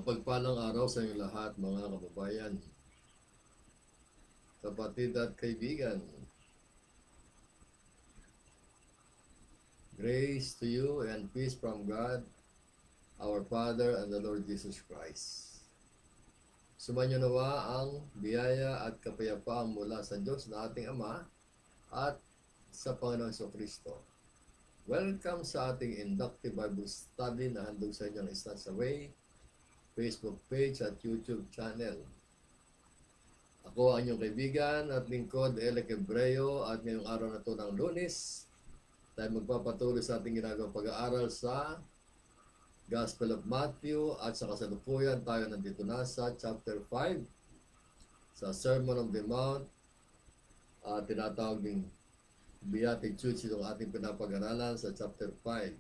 Mapagpalang araw sa inyong lahat mga kababayan, kapatid at kaibigan. Grace to you and peace from God, our Father and the Lord Jesus Christ. Sumanyo nawa ang biyaya at kapayapaan mula sa Diyos na ating Ama at sa Panginoong Kristo. Welcome sa ating inductive Bible study na handog sa inyong Snatch Away Facebook page at YouTube channel. Ako ang inyong kaibigan at lingkod, Elec Ebreo, at ngayong araw na ito ng Lunes, tayo magpapatuloy sa ating ginagawang pag-aaral sa Gospel of Matthew at sa kasalukuyan tayo nandito na sa chapter 5 sa Sermon on the Mount, tinatawag ding Beatitudes itong ating pinapag-aralan sa chapter 5.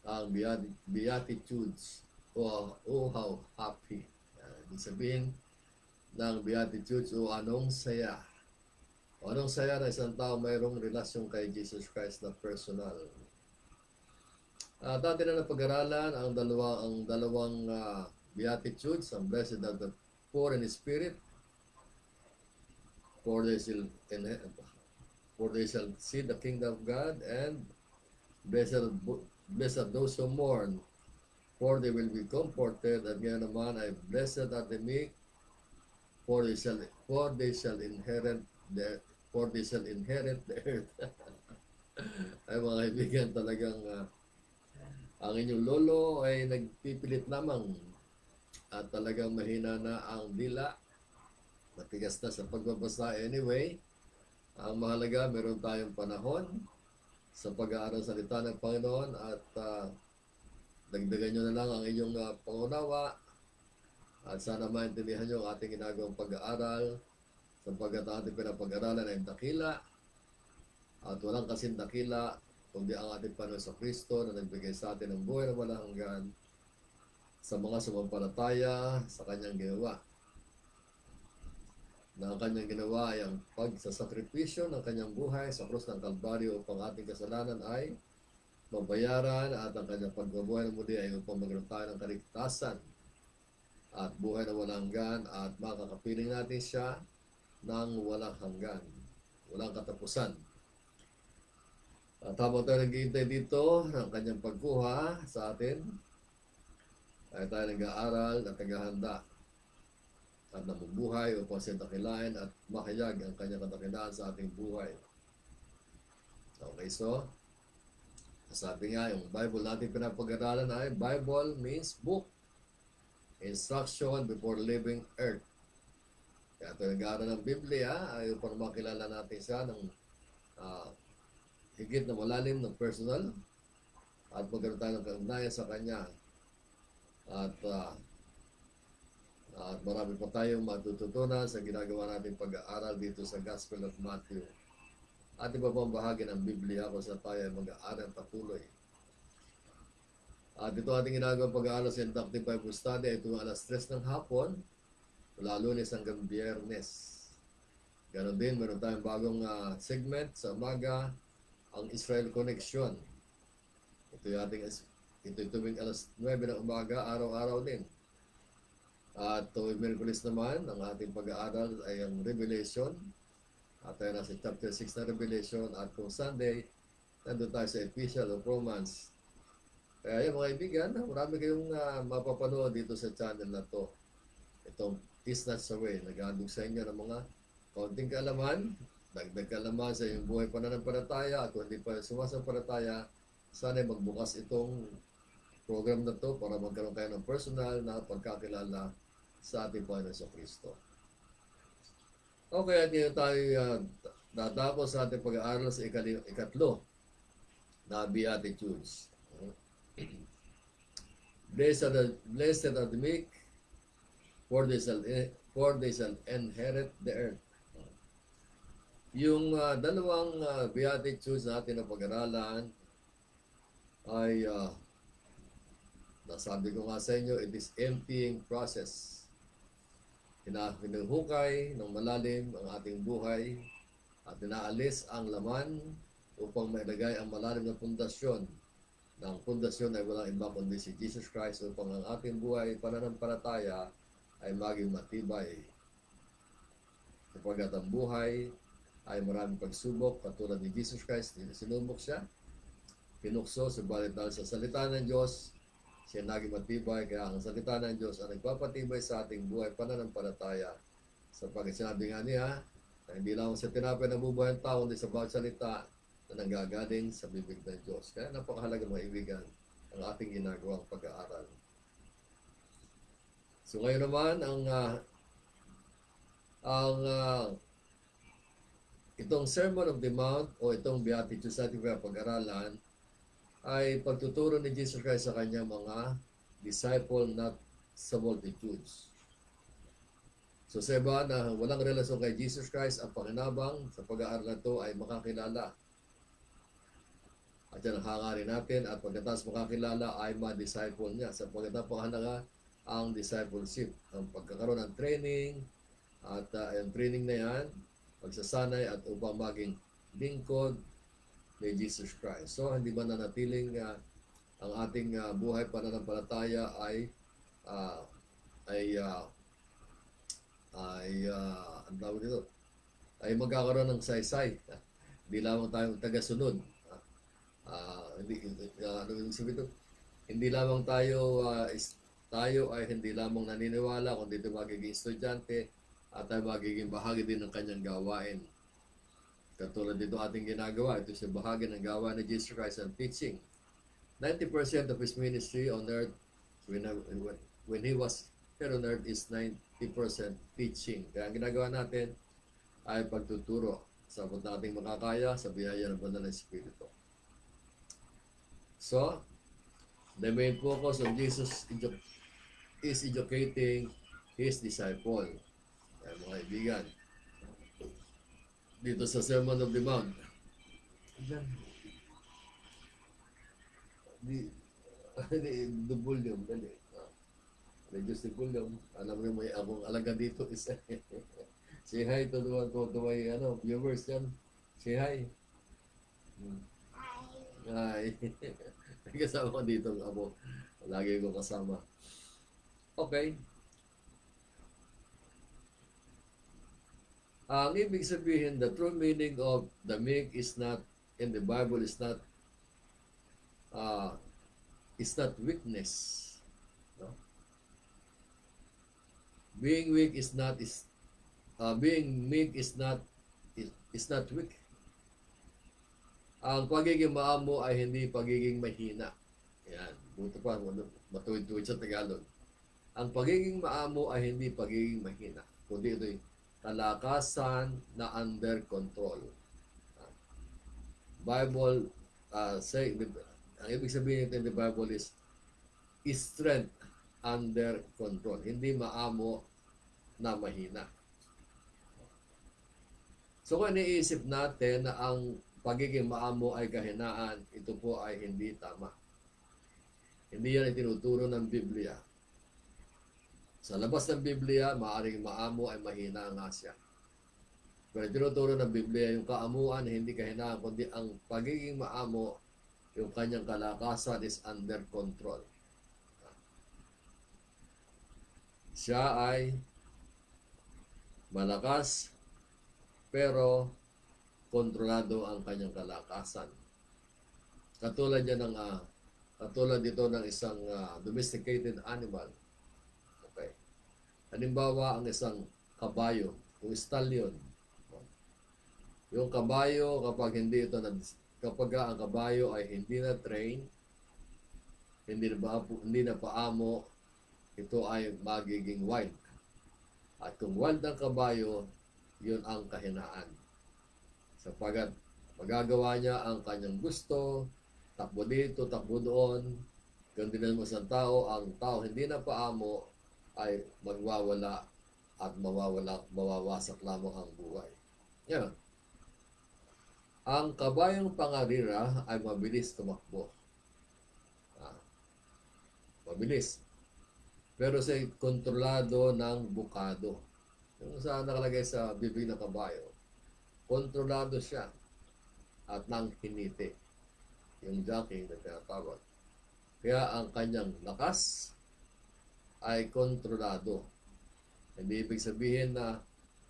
Ang Beatitudes, how happy. Ibig sabihin ng Beatitudes o anong saya. O anong saya na isang tao mayroong relasyon kay Jesus Christ na personal. At atin na napag-aralan ang dalawang Beatitudes, ang blessed are the poor in spirit, for they shall see the kingdom of God, and blessed those who mourn, for they will be comforted. At ngayon naman ay blessed are the meek, for they shall inherit the earth. Ay mga kaibigan, talagang ang inyong lolo ay nagpipilit lamang at talagang mahina na ang dila, matigas na sa pagbabasa. Anyway, ang mahalaga, meron tayong panahon sa pag-aaral sa salita ng Panginoon at dagdagan nyo na lang ang inyong pangunawa at sana maintindihan nyo ang ating ginagawang pag-aaral sapagkat ang ating pinapag-aralan ay dakila at walang kasing dakila kundi ang ating Panginoon sa Kristo na nagbigay sa atin ng buhay na walang hanggan sa mga sumampalataya sa kanyang ginawa. Na ang kanyang ginawa ay ang pagsasakripisyo ng kanyang buhay sa krus ng Kalbaryo upang ating kasalanan ay mabayaran at ang kanyang pagbabuhay ng muli ay upang magkaroon tayo ng kaligtasan at buhay na walang hanggan at makakapiling natin siya ng walang hanggan, walang katapusan. At habang tayo naghihintay dito ng kanyang pagkuha sa atin, ay tayo nag-aaral at naghahanda at namubuhay upang siya dakilain at makayag ang kanyang kadakilaan sa ating buhay. Okay, so sabi nga, yung Bible natin pinapag-aralan ay Bible means book. Instruction before leaving earth. Kaya ito nag-aaral ng Biblia ay upang makilala natin siya ng higit na malalim ng personal at magkaroon tayo ng kaugnayan sa Kanya. At marami pa tayong matututunan sa ginagawa natin pag-aaral dito sa Gospel of Matthew. At iba pang bahagi ng Biblia kung saan tayo ay mag-aaral patuloy. At ito ating ginagawa pag-aaral sa Inductive Bible Study ay tuwing alas 3 ng hapon, mula Lunes hanggang Biyernes. Ganon din, meron tayong bagong segment sa umaga, ang Israel Connection. Ito tuwing alas 9 ng umaga, araw-araw din. At tuwing Miyerkules naman, ang ating pag-aaral ay ang Revelation. At tayo nasa chapter 6 na Revelation. At kung Sunday, nandun tayo sa Epistle of Romans. Kaya yung mga kaibigan, marami kayong mapapanood dito sa channel na to. Itong Snatch Away. Nag-aandog sa inyo ng mga kaunting kaalaman, dagdag kaalaman sa iyong buhay pananampalataya. At kung hindi pa sumasampalataya, sana magbukas itong program na to para magkaroon kayo ng personal na pagkakilala sa ating Panginoon sa Kristo. Okay, at ngayon tayo datapos sa ating pag-aaral sa ikatlo na Beatitudes. Blessed are the meek, for they shall inherit the earth. Yung dalawang Beatitudes na atin na pag-aralan ay nasabi ko nga sa inyo, it is emptying process. Hinuhukay ng malalim ang ating buhay at inaalis ang laman upang mailagay ang malalim na pundasyon ng pundasyon ay walang iba kundi si Jesus Christ upang ang ating buhay pananampalataya ay maging matibay. Sapagkat ang buhay ay maraming pagsubok katulad ni Jesus Christ, sinubok siya, pinukso, subalit dahil sa salita ng Diyos, siya naging matibay, kaya ang salita ng Diyos ang nagpapatibay sa ating buhay pananampalataya. Sapagkat sinabi nga niya, na hindi lang sa tinapay na bubuhay ang tao, kundi sa bawat salita na nanggagaling sa bibig ng Diyos. Kaya napakahalaga mga ibigan ang ating ginagawang pag-aaral. So ngayon naman, itong Sermon of the Mount o itong Beatitudes natin pag-aralan ay pagtuturo ni Jesus Christ sa kanyang mga disciple, not sa multitudes. So sa iba na walang relasyon kay Jesus Christ, ang pakinabang sa pag-aaral na ito ay makakilala. At yan ang hangarin natin at pagkatapos makakilala ay ma-disciple niya. Sa pagkatapos ang discipleship, ang pagkakaroon ng training at yung training na yan, pagsasanay at upang maging lingkod ni Jesus Christ. So hindi ba nanatiling ang ating buhay pananampalataya ang tawag dito, ay magkakaroon ng saysay. Hindi lamang tayo tagasunod. Hindi lamang tayo ay hindi lamang naniniwala, kundi ito magiging estudyante at ay magiging bahagi din ng kanyang gawain. Katulad dito ating ginagawa, ito sa bahagi ng gawain ni Jesus Christ and teaching. 90% of His ministry on earth when He was here on earth is 90% teaching. Kaya ang ginagawa natin ay pagtuturo sa abot nating makakaya sa biyaya ng Banal na Espiritu. So, the main focus of Jesus is educating His disciple. Kaya mga kaibigan, dito sa Sermon of the Mount, dubol yung dali. Reduce the volume. Alam mo may akong alaga dito isa. Say hi to my viewers yan. Say hi. Hi. Kasama ko dito ang amo. Lagi ko kasama. Okay. Ang ibig sabihin, the true meaning of the meek is not, in the Bible, is not weakness. No? Being weak is not being meek is not weak. Ang pagiging maamo ay hindi pagiging mahina. Yan, buto pa matuwid-tuwid sa Tagalog. Ang pagiging maamo ay hindi pagiging mahina, kundi ito'y kalakasan na under control. Bible ang ibig sabihin nito in the Bible is strength under control. Hindi maamo na mahina. So kung iniisip natin na ang pagiging maamo ay kahinaan, ito po ay hindi tama. Hindi yan itinuturo ng Biblia. Sa labas ng Biblia, maaaring maamo ay mahina nga siya. Pero tinuturo ng Biblia, yung kaamuan hindi kahinaan, kundi ang pagiging maamo, yung kanyang kalakasan is under control. Siya ay malakas, pero kontrolado ang kanyang kalakasan. Katulad dito ng isang domesticated animal. Okay. Halimbawa, ang isang kabayo, yung stallion. Yung kabayo, kapag ang kabayo ay hindi na train, hindi na paamo, ito ay magiging wild. At kung wild ang kabayo, yun ang kahinaan. Sapagat magagawa niya ang kanyang gusto, takbo dito, takbo doon, ganun din naman sa tao, ang tao hindi na paamo ay magwawala at mawawasak lamang ang buhay. Yan. Ang kabayong pangarira ay mabilis tumakbo. Mabilis. Pero sa kontrolado ng bukado. Yung sa nakalagay sa bibig ng kabayo, kontrolado siya at nang hiniti. Yung jockey na tinatawag. Kaya ang kanyang lakas ay kontrolado. Hindi ibig sabihin na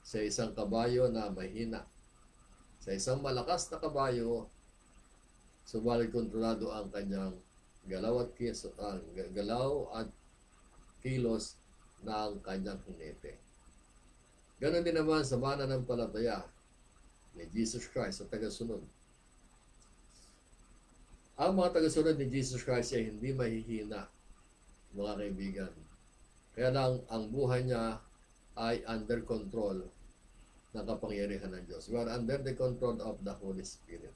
sa isang kabayo na mahina. Sa isang malakas na kabayo, subalit kontrolado ang kanyang galaw at kilos ng kanyang hinete. Ganon din naman sa mananampalataya ni Jesus Christ sa tagasunod. Ang mga tagasunod ni Jesus Christ ay hindi mahihina, mga kaibigan. Kaya lang ang buhay niya ay under control ng kapangyarihan ng Diyos. We are under the control of the Holy Spirit.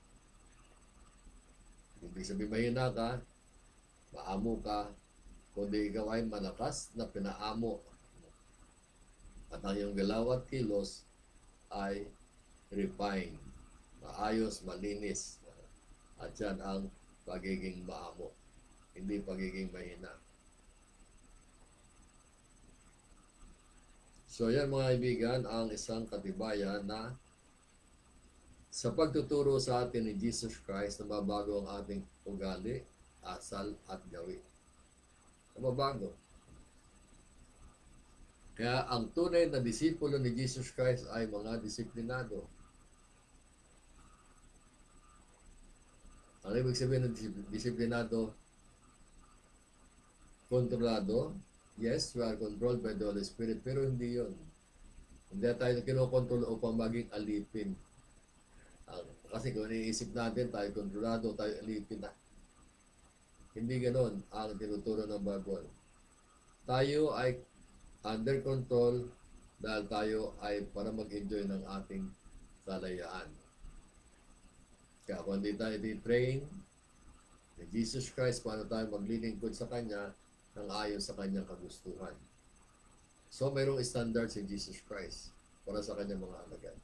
Hindi sabihin mahina ka, maamo ka, kundi ikaw ay malakas na pinaamo. At ang iyong galaw at kilos ay refined, maayos, malinis. At yan ang pagiging maamo, hindi pagiging mahina. So yan mga kaibigan, ang isang katibayan na sa pagtuturo sa atin ni Jesus Christ, nababago ang ating ugali, asal at gawi. Nababago. Kaya ang tunay na disipulo ni Jesus Christ ay mga disiplinado. Ang ibig sabihin ng disiplinado, kontrolado. Yes, we are controlled by the Holy Spirit, pero hindi yun. Hindi tayo kinokontrol upang maging alipin. Kasi kung iniisip natin, tayo kontrolado, tayo alipin na. Hindi ganon ang tinuturo ng Bible. Tayo ay under control dahil tayo ay para mag-enjoy ng ating kalayaan. Kaya kung hindi tayo di-train ni Jesus Christ, paano tayo maglilingkod sa Kanya ng ayon sa Kanyang kagustuhan. So, mayroong standard si Jesus Christ para sa Kanyang mga alagad.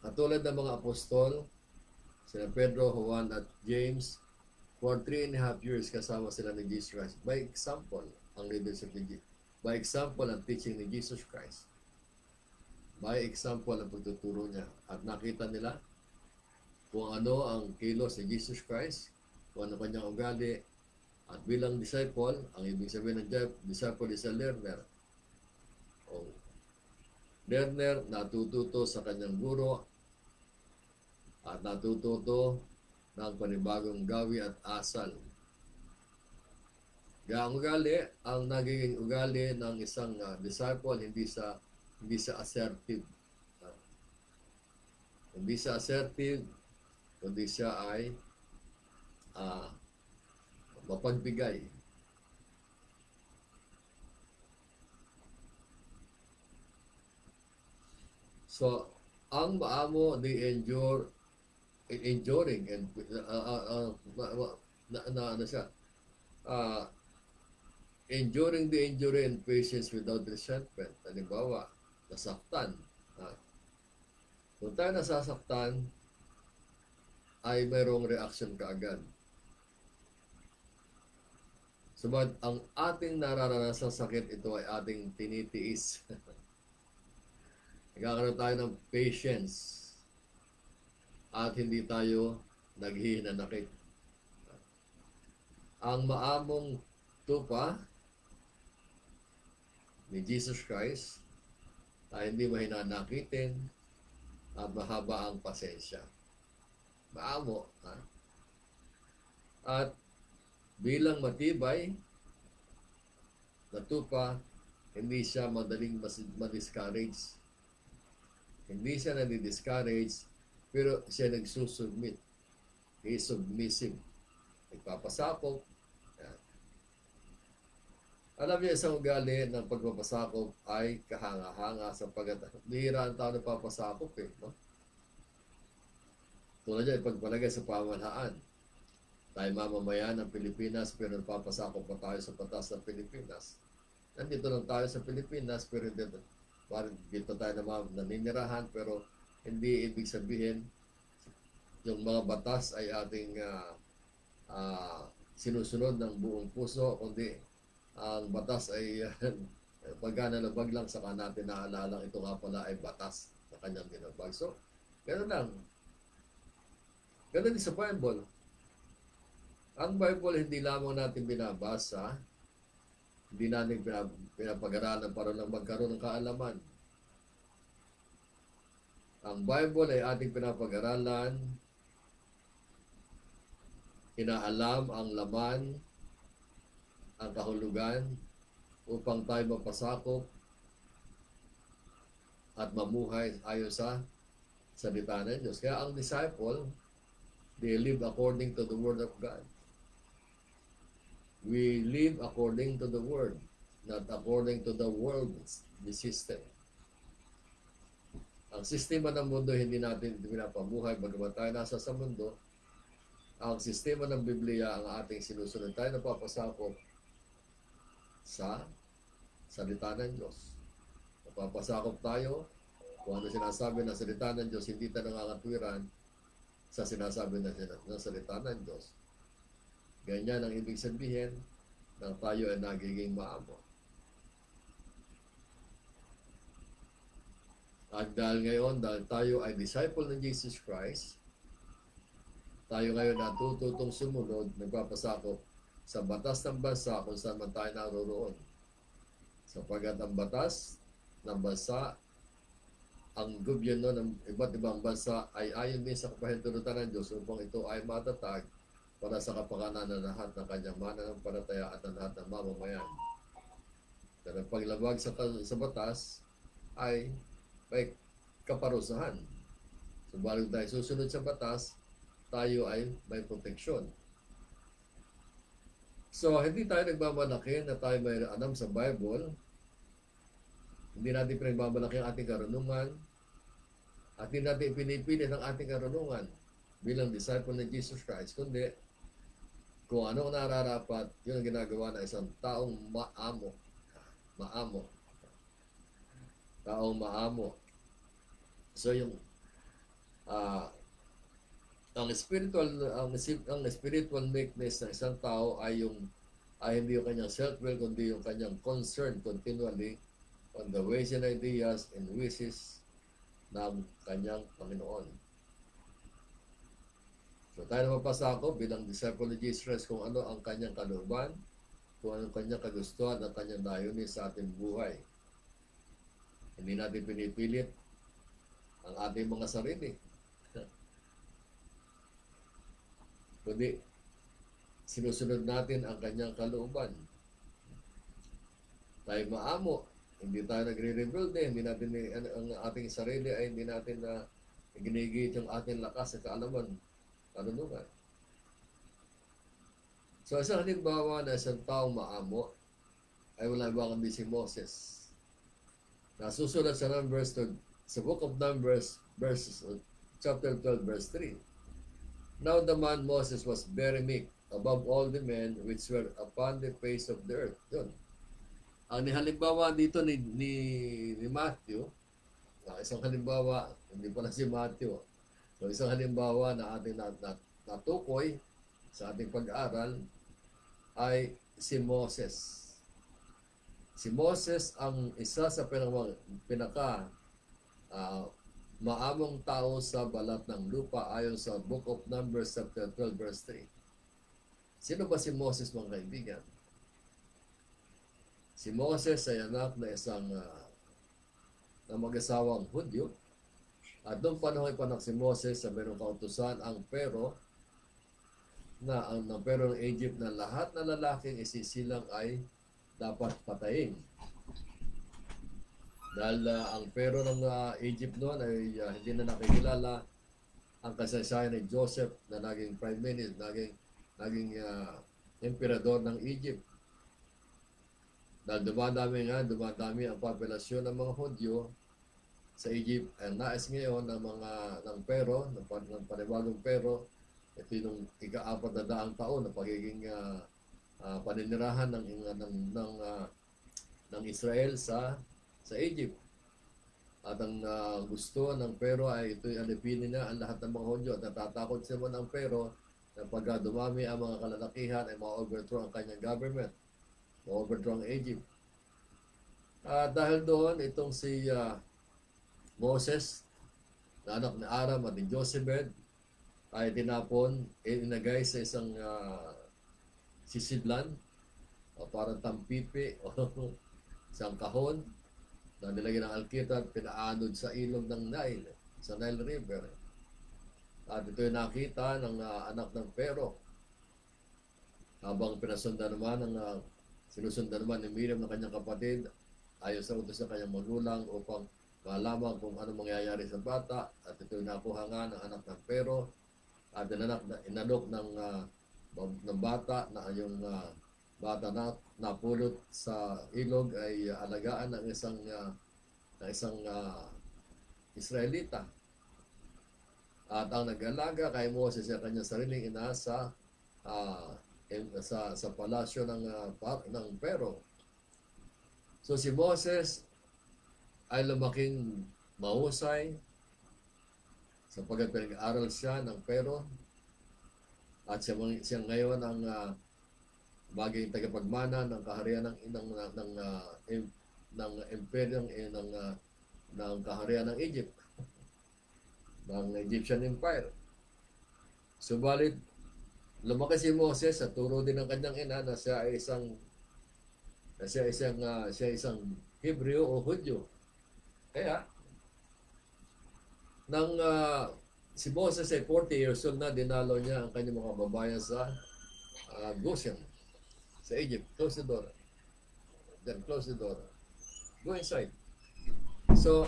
Katulad ng mga apostol, sina Pedro, Juan at James, for 3.5 years kasama sila ni Jesus Christ. By example, ang leadership ni Jesus. By example, ang teaching ni Jesus Christ. By example, ang pagtuturo niya. At nakita nila kung ano ang kilos ni Jesus Christ, kung ano kanyang ugali. At bilang disciple, ang ibig sabihin ng disciple is a learner. O learner, natututo sa kanyang guro at natututo ng panibagong gawi at asal. Kaya ang ugali, ang nagiging ugali ng isang disciple, hindi sa assertive. Hindi siya assertive, kundi siya ay mapagbigay. So, ang maamo, enduring and enduring the injury and patience without resentment. Halimbawa, nasaktan. Kung tayo nasasaktan, ay mayroong reaction kaagad. Subalit, ang ating nararanasang sakit, ito ay ating tinitiis. Nagkakaroon tayo ng patience at hindi tayo naghihinanakit. Ang maamong tupa ni Jesus Christ ay hindi mahinanakitin at mahaba ang pasensya. Maamo. At bilang matibay na tupa, hindi siya madaling ma-discourage. Hindi siya nadi-discourage, pero siya nagsusubmit. He is submissive. Nagpapasakop. Alam niyo, isang ugali ng pagpapasakop ay kahanga-hanga sapagkat bihira ang tao na papasakop no? Tulad yan, pagpalagay sa pamahalaan. Tayo mamamayan ng Pilipinas pero napapasakop pa tayo sa batas ng Pilipinas. Nandito lang tayo sa Pilipinas pero dito tayo naninirahan pero hindi ibig sabihin yung mga batas ay ating sinusunod ng buong puso, kundi ang batas ay pagka nalabag lang saka natin naalala ito nga pala ay batas na kanyang binabag. So, gano'n lang. Gano'n din sa Bible. Ang Bible hindi lamang natin binabasa, hindi natin pinapag-aralan para lang magkaroon ng kaalaman. Ang Bible ay ating pinapag-aralan, inaalam ang laman, ang kahulugan, upang tayo mapasakop at mamuhay ayon sa salita ng Diyos. Kaya ang disciple, they live according to the Word of God. We live according to the Word, not according to the world's system. Ang sistema ng mundo hindi natin pinapamuhay bagamat tayo nasa sa mundo. Ang sistema ng Biblia ang ating sinusunod. Tayo napapasakop sa salita ng Diyos. Napapasakop tayo kung ano sinasabi ng salita ng Diyos, hindi tayo nangangatuwiran sa sinasabi ng salita ng Diyos. Ganyan ang ibig sabihin ng tayo ay nagiging maamo. At dahil tayo ay disciple ng Jesus Christ, tayo ngayon natututong sumunod, nagpapasakop sa batas ng bansa kung saan man tayo naroroon. Sapagkat ang batas ng bansa, ang gobyerno ng iba't ibang bansa ay ayon din sa kapahintulutan ng Diyos upang ito ay matatag para sa kapakanan ng lahat ng kanyang mananampalataya at ng lahat ng mamamayan. Pero ang paglabag sa batas ay may kaparusahan. Subalit tayo susunod sa batas, tayo ay may proteksyon. So, hindi tayo nagmamalaki na tayo may alam sa Bible. Hindi natin pinagmamalaki ang ating karunungan at hindi natin pinipili ng ating karunungan bilang disciple ng Jesus Christ, kundi kung ano ang nararapat, yun ang ginagawa ng isang taong maamo. Maamo. Taong maamo. So yung ang spiritual meekness ng isang tao ay hindi yung kanyang self-will, kundi yung kanyang concern continually on the ways and ideas and wishes ng kanyang Panginoon. So tayo na mapasakop bilang disciple ni Jesus Christ kung ano ang kanyang kalooban, kung ano ang kanyang kagustuhan at kanyang layunin sa ating buhay. Hindi natin pinipilit ang ating mga sarili. Kundi sinusunod natin ang kanyang kalooban. Tayo maamo, hindi tayo nagre-rebelde, hindi natin ang ating sarili ay hindi natin na ginigit yung ating lakas at kaalaman. Karunungan. So, isang halimbawa na isang taong maamo ay wala iba kundi si Moses. Nasusulat sa Numbers sa Book of Numbers, chapter 12, verse 3. Now the man Moses was very meek above all the men which were upon the face of the earth. Yun. Ang halimbawa dito ni Matthew, isang halimbawa, hindi pala si Matthew. So isang halimbawa na ating natukoy sa ating pag-aaral ay si Moses. Si Moses ang isa sa pinaka maamong tao sa balat ng lupa ayon sa Book of Numbers chapter 12 verse 3. Sino ba si Moses, mga kaibigan? Si Moses ay anak na isang na mag-asawang Hudyo. At noong panahon ay panak si Moses sa mayroong kautusan ang Pero ng Pero ng Egypt na lahat na lalaking isisilang ay dapat patayin. Dahil ang Pero ng Egypt noon ay hindi na nakikilala ang kasaysayan ni Joseph na naging prime minister, naging emperador ng Egypt. Dahil dumadami ang populasyon ng mga Hudyo sa Egypt. Ang nais ngayon ng Pero, ng panibagong Pero, ito yung ika-4 na daang taon na pagiging paninirahan ng Israel sa Egypt. At ang gusto ng Pero ay ito'y alipinin na ang lahat ng mga Hudyo at natatakot sila ng Pero na pagka dumami ang mga kalalakihan ay ma-overthrow ang kanyang government, ma-overthrow ang Egypt. Dahil doon, itong si Moses, na anak ni Aram at ni Jochebed, ay tinapon, inagay sa isang sisidlan o parang tampipi o isang kahon na nilagyan ng alkitab, pinaanod sa ilog ng Nile, sa Nile River. At ito'y nakita ng anak ng Pero habang pinasundan naman sinusundan naman ni Miriam ng kanyang kapatid ayon sa utos ng kanyang magulang upang malaman kung ano mangyayari sa bata. At ito'y nakuha nga ng anak ng Pero at inalok ng bata na yung bata na napulot sa ilog ay alagaan ng isang Israelita. At ang nag-alaga kay Moses sa kanyang sariling ina sa palasyo ng Pero. So si Moses ay lumaking mahusay sapagkat pinag-aaral siya ng Pero at siya ngayon ang maging tagapagmana ng kaharian ng imperyo ng kaharian ng Egypt, ng Egyptian Empire. Subalit lumaki si Moses sa turo din ng kanyang ina na siya isang Hebreo o Hudyo. Kaya nang si Moses ay 40 years old na, dinalo niya ang kanyang mga babayan sa Goshen, sa Egypt. Close the door. Then close the door. Go inside. So,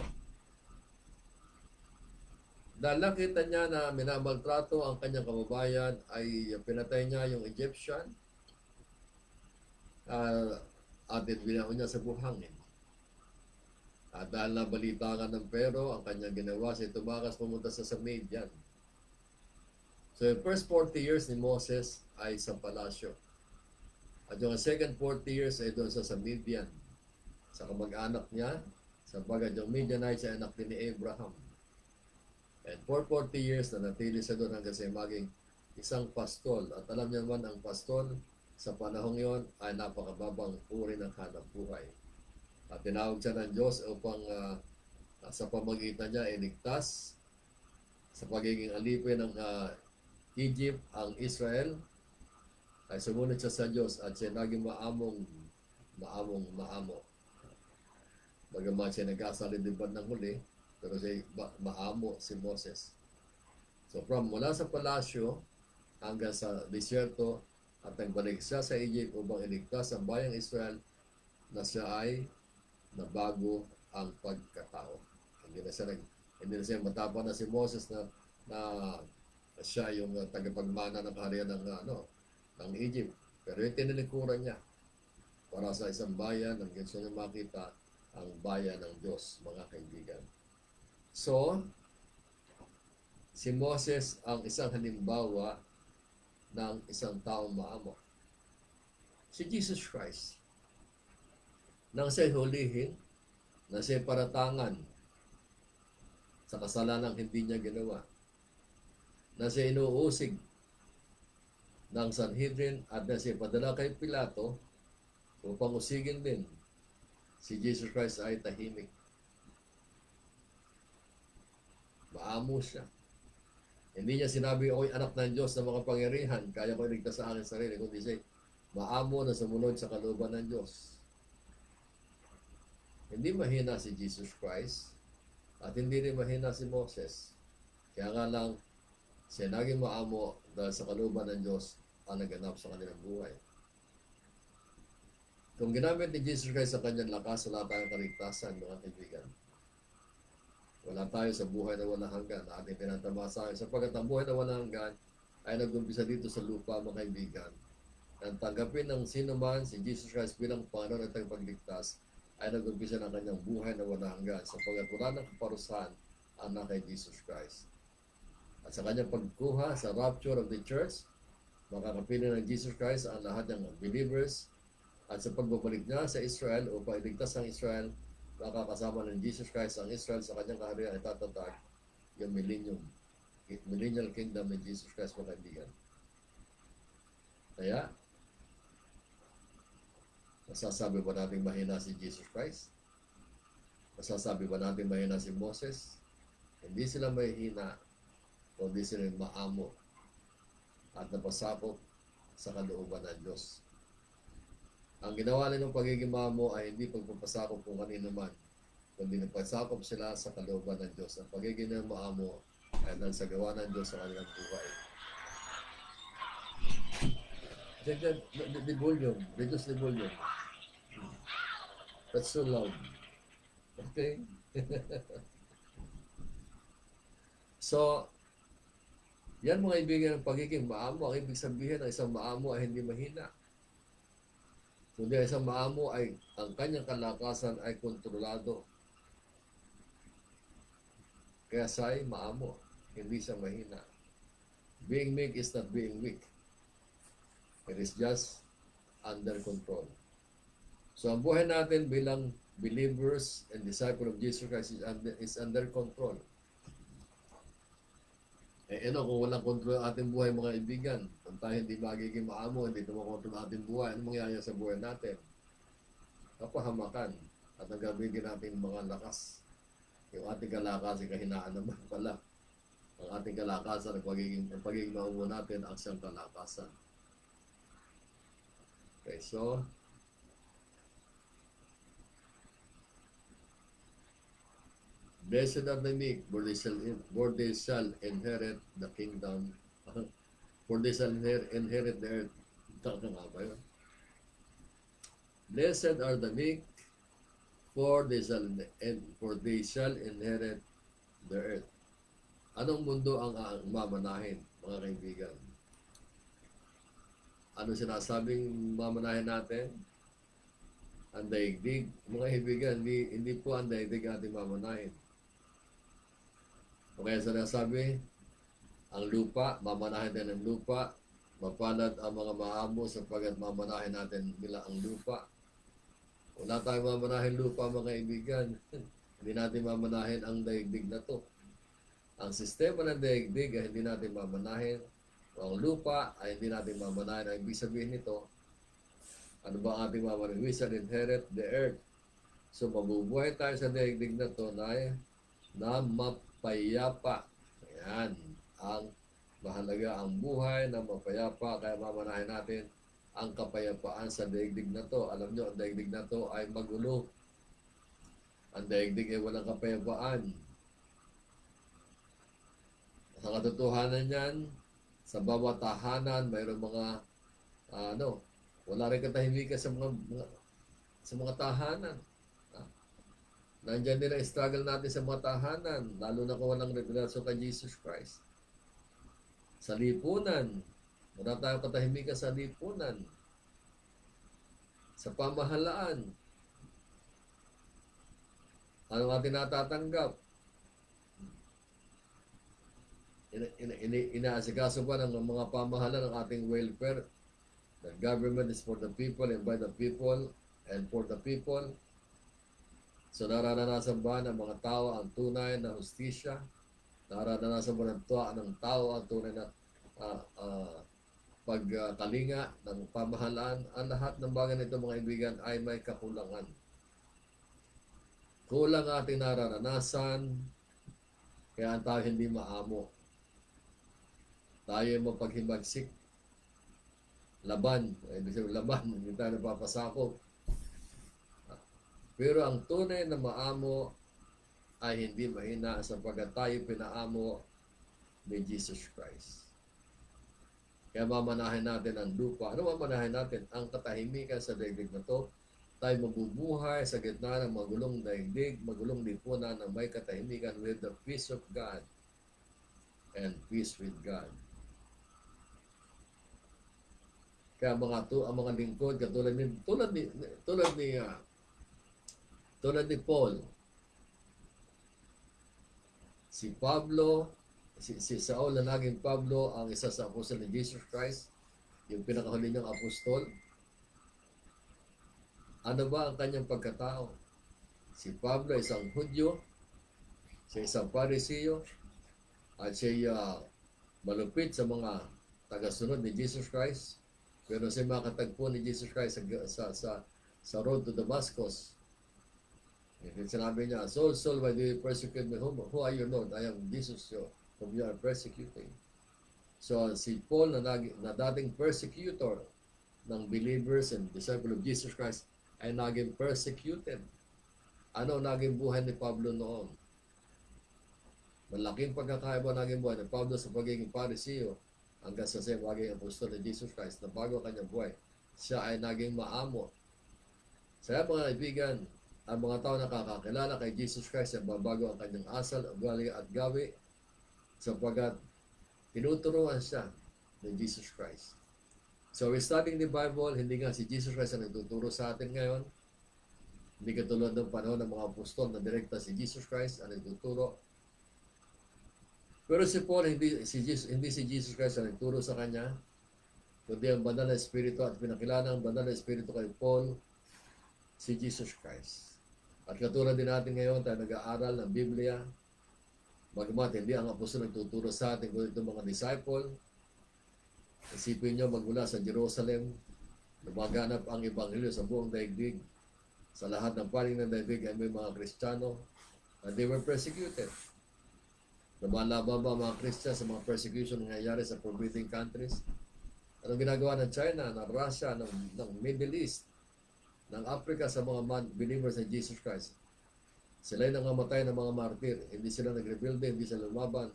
dahil nakita niya na minamaltrato ang kanyang kababayan, ay pinatay niya yung Egyptian at binaon niya sa buhangin. At dahil nabalita ka ng Pero, ang kanyang ginawa, siya tumakas pumunta sa Midian. So, yung first 40 years ni Moses ay sa palasyo. At yung second 40 years ay doon sa Midian, sa kamag-anak niya, sapagat yung Midianites ay anak din ni Abraham. And for 40 years na natili siya doon hanggang siya maging isang pastol. At alam niya naman ang pastol sa panahong yon ay napakababang uri ng hanap buhay. At tinawag siya ng Diyos upang sa pamagitan niya iligtas sa pagiging alipin ng Egypt ang Israel. Ay sumunod siya sa Diyos at siya naging maamo. Bagaman siya nagkasalindibad ng huli, pero siya maamo si Moses. So mula sa palasyo hanggang sa disyerto at nagbalik siya sa Egypt upang iligtas ang bayang Israel na siya ay nabago ang pagkatao. Hindi na siya matapang na si Moses na siya yung tagapagmana ng kaharian ng Egypt. Pero yung tinilikuran niya para sa isang bayan ng gusto niya makita ang bayan ng Diyos, mga kaibigan. So, si Moses ang isang halimbawa ng isang taong maamo. Si Jesus Christ, nang siya'y hulihin, na siya'y paratangan sa kasalanang hindi niya ginawa, na siya'y inuusig ng Sanhedrin at na siya'y padala kay Pilato upang usigin din, si Jesus Christ ay tahimik. Maamo siya. Hindi niya sinabi, oy anak ng Diyos na makapangyarihan, kaya ko iligtas sa aking sarili, kundi siya maamo na sumunod sa kalooban ng Diyos. Hindi mahina si Jesus Christ at hindi rin mahina si Moses. Kaya nga lang, siya naging maamo dahil sa kalooban ng Diyos ang naganap sa kanilang buhay. Kung ginamit ni Jesus Christ sa kanyang lakas, wala tayong kaligtasan, mga kaibigan. Wala tayo sa buhay na walang hanggan na ating pinatamasahin. Sapagkat ang buhay na walang hanggan ay nag-umpisa dito sa lupa, mga kaibigan. Nang tanggapin ng sino man si Jesus Christ bilang Panginoon at tagapagligtas, ay nag-umpisa ng kanyang buhay na walang hanggan. Sapagkat wala ng kaparusahan ang kay Jesus Christ. At sa kanyang pagkuha sa rapture of the church, makakapili ng Jesus Christ ang lahat ng believers. At sa pagbabalik niya sa Israel upang iligtas ang Israel, makakasama ng Jesus Christ ang Israel sa kanyang kaharian ay tatatag yung millennial kingdom ni Jesus Christ, mga kaibigan. Kaya, masasabi ba natin mahina si Jesus Christ? Masasabi ba natin mahina si Moses? Hindi sila mahina, kundi sila maamo at napasakop sa kalooban ng Diyos. Ang ginawa nilang pagiging maamo ay hindi pagpapasakop kung kanino man, kundi nagpasakop sila sa kalooban ng Diyos. Ang pagiging ng maamo ay dahil sa gawa ng Diyos sa kanilang buhay. Check that, the volume. Reduce the volume. That's so loud. Okay? So, yan mga kaibigan, ng pagiging maamo, ang ibig sabihin ng isang maamo ay hindi mahina. Kundi ang isang maamo ay ang kanyang kalakasan ay kontrolado. Kaya siya ay maamo, hindi siya mahina. Being meek is not being weak. It is just under control. So ang buhay natin bilang believers and disciple of Jesus Christ is under control. Kung walang control ang ating buhay mga kaibigan, kung tayo hindi magiging maamo, hindi tumakontrol ang ating buhay, ano mangyayari sa buhay natin? Kapahamakan at ang gamitin natin mga lakas. Yung ating kalakasan, kahinaan naman pala. Ang ating kalakasan, ang pagiging maamo natin, ang siyang kalakasan. Okay, so, blessed are the meek, for they shall inherit the kingdom. For they shall inherit the earth. Taka nga ba yun? Blessed are the meek, for they shall inherit the earth. Anong mundo ang mamanahin, mga kaibigan? Ano sinasabing mamanahin natin? Ang daigdig. Mga kaibigan, hindi po ang daigdig ating mamanahin. O kaya sinasabi, ang lupa, mamanahin natin ang lupa, mapalad ang mga maamo sapagkat mamanahin natin nila ang lupa. Wala tayong mamanahin lupa, mga kaibigan. Hindi natin mamanahin ang daigdig na to. Ang sistema ng daigdig ay hindi natin mamanahin. O ang lupa ay hindi natin mamanahin. Ang ibig sabihin nito, ano ba ang ating mamanahin? We shall inherit the earth. So mabubuhay tayo sa daigdig na to na mapayapa. Ayan. Ang mahalaga ang buhay na mapayapa. Kaya mamanahin natin ang kapayapaan sa daigdig na to. Alam nyo, ang daigdig na to ay magulo. Ang daigdig ay walang kapayapaan. Sa katotohanan yan, sa bawat tahanan, mayroong mga wala rin katahimikan sa mga tahanan. Nandiyan din ang struggle natin sa mga tahanan, lalo na kung walang revelasyon kay Jesus Christ. Sa lipunan, wala tayong katahimikan sa lipunan. Sa pamahalaan, ano ating natatanggap? Inaasikaso ba ng mga pamahalaan ng ating welfare? The government is for the people and by the people and for the people. So nararanasan ba ng mga tao ang tunay na hustisya? Nararanasan ba ng tao ang tunay na pagkalinga ng pamahalaan? Ang lahat ng bagay nito mga kaibigan ay may kakulangan. Kulang ating nararanasan, kaya ang tao hindi maamo. Tayo mapaghimagsik, laban, hindi tayo napapasakop. Pero ang tunay na maamo ay hindi mahina sapagkat tayo pinaamo ni Jesus Christ. Kaya mamanahin natin ang lupa. Ano mamanahin natin? Ang katahimikan sa daigdig na to. Tayo mabubuhay sa gitna ng magulong daigdig, magulong lipunan na may katahimikan with the peace of God and peace with God. Kaya ang mga lingkod tulad ni Paul, si Pablo, si Saul na naging Pablo ang isa sa apostol ni Jesus Christ, yung pinakahuli niyang apostol. Ano ba ang kanyang pagkatao? Si Pablo ay isang Hudyo, siya isang Pariseo, at siya malupit sa mga tagasunod ni Jesus Christ. Pero siya makatagpo ni Jesus Christ sa road to Damascus. Sinabi niya, Saul, Saul, why do you persecute me? Who are you, Lord? I am Jesus, whom you are persecuting. So si Paul na dating persecutor ng believers and disciple of Jesus Christ ay naging persecuted. Ano naging buhay ni Pablo noon? Malaking pagkakaiba naging buhay ni Pablo sa pagiging Pariseo hanggang sa siya maging apostol ni Jesus Christ na bago kanyang buhay. Siya ay naging maamo. Kaya mga kaibigan, ang mga tao na nakakakilala kay Jesus Christ ay babago ang kanyang asal, ugali at gawi sapagkat tinuturuan siya ni Jesus Christ. So we're studying the Bible, hindi nga si Jesus Christ ang nagtuturo sa atin ngayon. Hindi katulad ng panahon ng mga apostol na direkta si Jesus Christ ang nagtuturo. Pero si Paul, hindi si Jesus Christ ang nagturo sa kanya, kundi ang banal na Espiritu at pinakilala ng banal na Espiritu kay Paul, si Jesus Christ. At katulad din natin ngayon, tayo nag-aaral ng Biblia, bagamat hindi ang apostol nagtuturo sa atin, kundi itong mga disciple. Isipin nyo, magmula sa Jerusalem, lumaganap ang Ebanghelyo sa buong daigdig. Sa lahat ng panig ng daigdig ay may mga Kristiyano, and they were persecuted. Lumalaban ba mga Christian sa mga persecution na nangyayari sa forbidden countries? Anong ginagawa ng China, ng Russia, ng Middle East, ng Africa sa mga believers ng Jesus Christ? Sila'y nangamatay ng mga martir. Hindi sila nagrebuilde, hindi sila lumaban.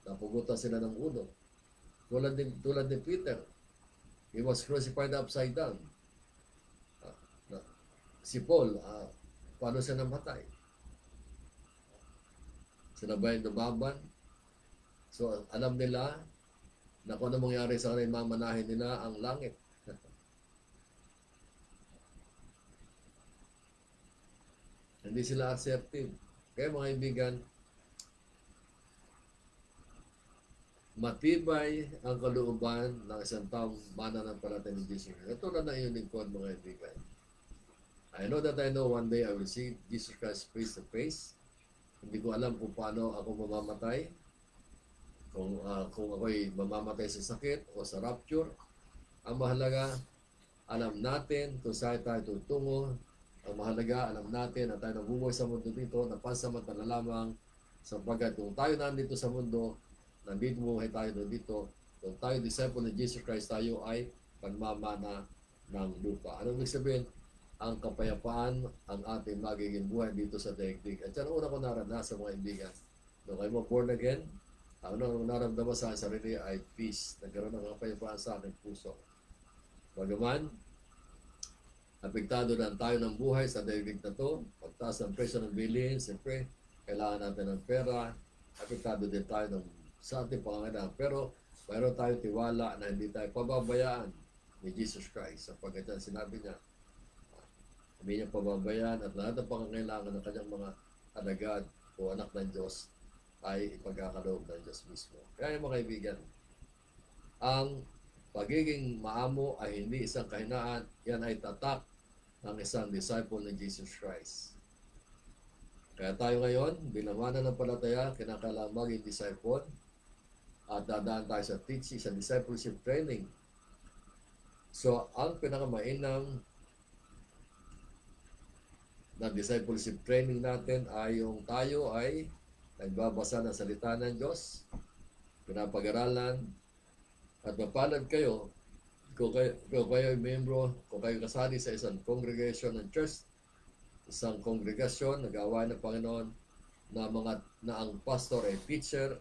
Napugutan sila ng ulo. Tulad ni Peter. He was crucified upside down. Si Paul, paano siya namatay? Sila ba yung lumaban? So, alam nila na kung ano mangyari sa kanila, mamanahin nila ang langit. Hindi sila assertive. Kaya mga kaibigan, matibay ang kalooban ng isang taong mananampalataya ni Jesus. Ito na ng iyong lingkod, mga kaibigan. I know that I know one day I will see Jesus Christ face to face. Hindi ko alam kung paano ako mamamatay. Kung ako'y mamamatay sa sakit o sa rapture. Ang mahalaga, alam natin kung saan tayo tutungo. Ang mahalaga, alam natin na tayo nabubuhay sa mundo dito na pansamantala lamang sapagkat kung tayo nandito sa mundo, nandito buhay tayo dito. Kung tayo disciple ni Jesus Christ, tayo ay pagmamana ng lupa. Ano ibig sabihin? Ang kapayapaan ang ating magiging buhay dito sa daigdig. At yan ang una ko naranasan mga kaibigan. Nung kayo mo born again, ang unang naramdaman sa sarili ay peace. Nagkaroon ng kapayapaan sa aking puso. Bagaman, apektado na tayo ng buhay sa daigdig na to. Pagtaas ng presyo ng bilhin, siyempre, kailangan natin ng pera. Apektado din tayo sa ating pangangailangan. Pero mayroon tayo tiwala na hindi tayo pababayaan ni Jesus Christ. Sapagkat yan sinabi niya, hindi niya pababayaan at lahat ng pangangailangan ng kanyang mga alagad o anak ng Diyos ay ipagkakaloob ng Diyos mismo. Kaya mga kaibigan, ang pagiging maamo ay hindi isang kahinaan, yan ay tatak ng isang disciple ni Jesus Christ. Kaya tayo ngayon, bilang mananampalataya, kinakailangan maging disciple at dadaan tayo sa teaching, sa discipleship training. So, ang pinakamainam na discipleship training natin ay yung tayo ay nagbabasa ng salita ng Diyos, pinapag-aralan, at mapalad kayo kung kayo ay membro, kung kayo kasali sa isang congregation ng church, isang kongregasyon, nag-aaway ng Panginoon, na ang pastor ay teacher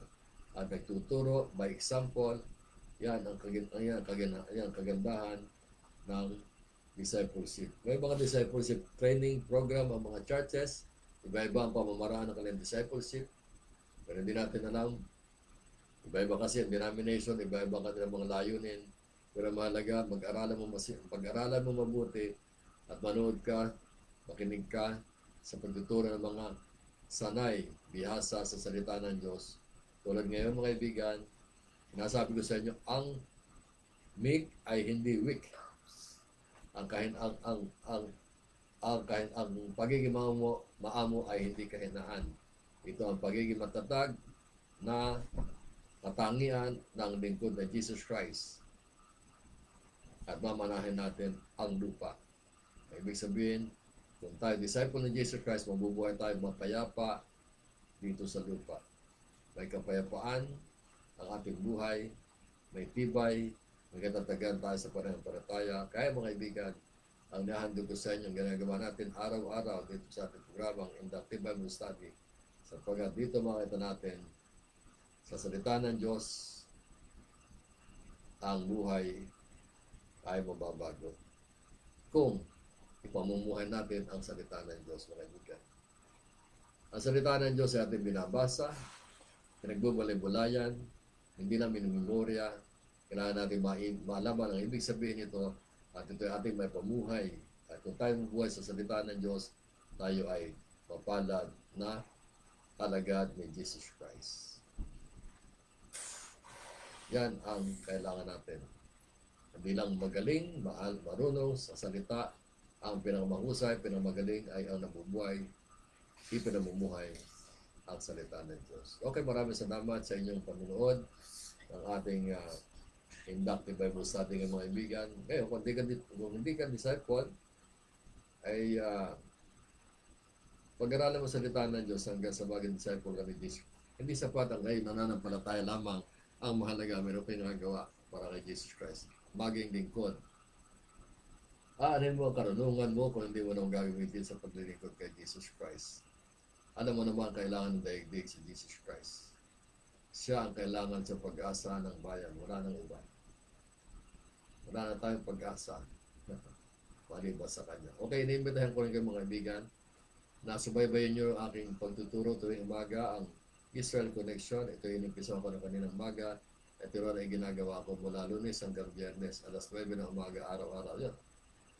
at nagtuturo by example. Yan ang kagandahan ng discipleship. May mga discipleship training program ang mga churches, iba-iba ang pamamaraan ng kanilang discipleship, pero hindi natin alam. Iba-iba kasi ang denomination, iba-iba ang kanilang mga layunin. Pero mahalaga, pag-aralan mo mabuti at manood ka, makinig ka sa pagtuturo ng mga sanay, bihasa sa salita ng Diyos. Tulad ngayon mga kaibigan, sinasabi ko sa inyo, ang meek ay hindi weak. Ang pagiging maamo ay hindi kahinaan. Ito ang pagiging matatag na katangian ng lingkod na Jesus Christ. At mamanahin natin ang lupa. Ibig sabihin, kung tayo disciple ng Jesus Christ, mabubuhay tayo mapayapa dito sa lupa. May kapayapaan ang ating buhay may tibay, may katatagan tayo sa pananampalataya. Kaya mga kaibigan, ang nahandog ko sa inyo, ang ginagawa natin araw-araw dito sa ating programang Inductive Bible Study, sapagkat dito makita natin sa salita ng Diyos, ang buhay ay mababago. Kung ipamumuhay natin ang salita ng Diyos, mga kaibigan. Ang salita ng Diyos ay ating binabasa, pinagbubulay-bulayan, hindi namin memorya. Kailangan natin malaman ang ibig sabihin nito at ito ay ating may pamuhay. At kung tayo mabuhay sa salita ng Diyos, tayo ay mapalad na alagad ni Jesus Christ. Yan ang kailangan natin. Hindi lang magaling, marunong sa salita, ang pinamahusay, pinamagaling ay ang nabubuhay, ipinamumuhay ang salita ng Diyos. Okay, maraming salamat sa inyong panunood ng ating inductive Bible study ng mga kaibigan. Ngayon, kung hindi ka disciple, ay pag-aralan mo salita ng Diyos hanggang sa maging disciple ka ni Jesus. Hindi sapat ang ngayon nananampalataya lamang ang mahalaga. Meron pinagawa para kay Jesus Christ. Maging lingkod. Aanin mo ang karunungan mo kung hindi mo nang gagamitin sa paglilingkod kay Jesus Christ. Alam mo naman kailangan ng daigdig si Jesus Christ. Siya ang kailangan sa pag-asa ng bayan. Wala nang iba. Wala na tayong pag-asa. Maliban sa Kanya. Okay, inimbitahan ko rin kayo mga kaibigan na subaybayan nyo ang aking pagtuturo tuwing umaga, ang Israel Connection. Ito yung inimpisa ko na kaninang umaga. Ito rin ay ginagawa ko mula Lunes hanggang Biyernes, alas 9 ng umaga, araw-araw. Yan.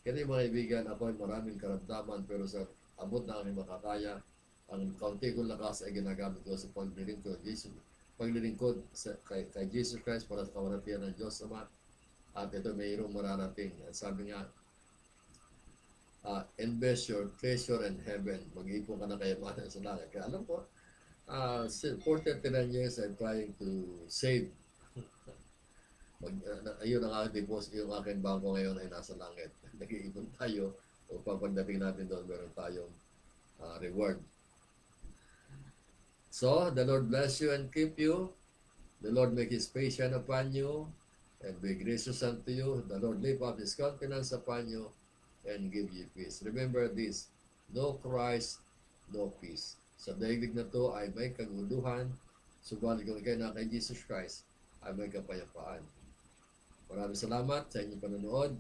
Kaya mga kaibigan, ako ay maraming karamdaman pero sa abot na aming makakaya, ang kaunti kong lakas ay ginagamit ko sa paglilingkod kay Jesus Christ para sa kawaratian ng Diyos Ama. At ito mayroong mararating. Sabi nga, invest your treasure in heaven. Mag-iipon ka na kayamanan sa langit. Kaya alam ko, for 39 years I'm trying to save. Ayun ang aking deposit, yung aking bangko ngayon ay nasa langit. Nag-iipon tayo upang pagdating natin doon, meron tayong reward. So, the Lord bless you and keep you. The Lord make His face shine upon you and be gracious unto you. The Lord lift up His countenance upon you and give you peace. Remember this, no Christ, no peace. Sa daigdig na to ay may kaguluhan, subalit kung ikay na kay Jesus Christ, ay may kapayapaan. Maraming salamat sa inyong panonood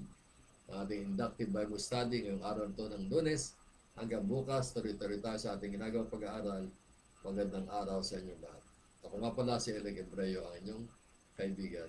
ng ating inductive Bible study ngayong araw to ng Lunes. Hanggang bukas, tuloy-tuloy tayo sa ating ginagawang pag-aaral. Magandang araw sa inyong lahat. Ako nga pala si Eleg Ebreo, ang inyong kaibigan.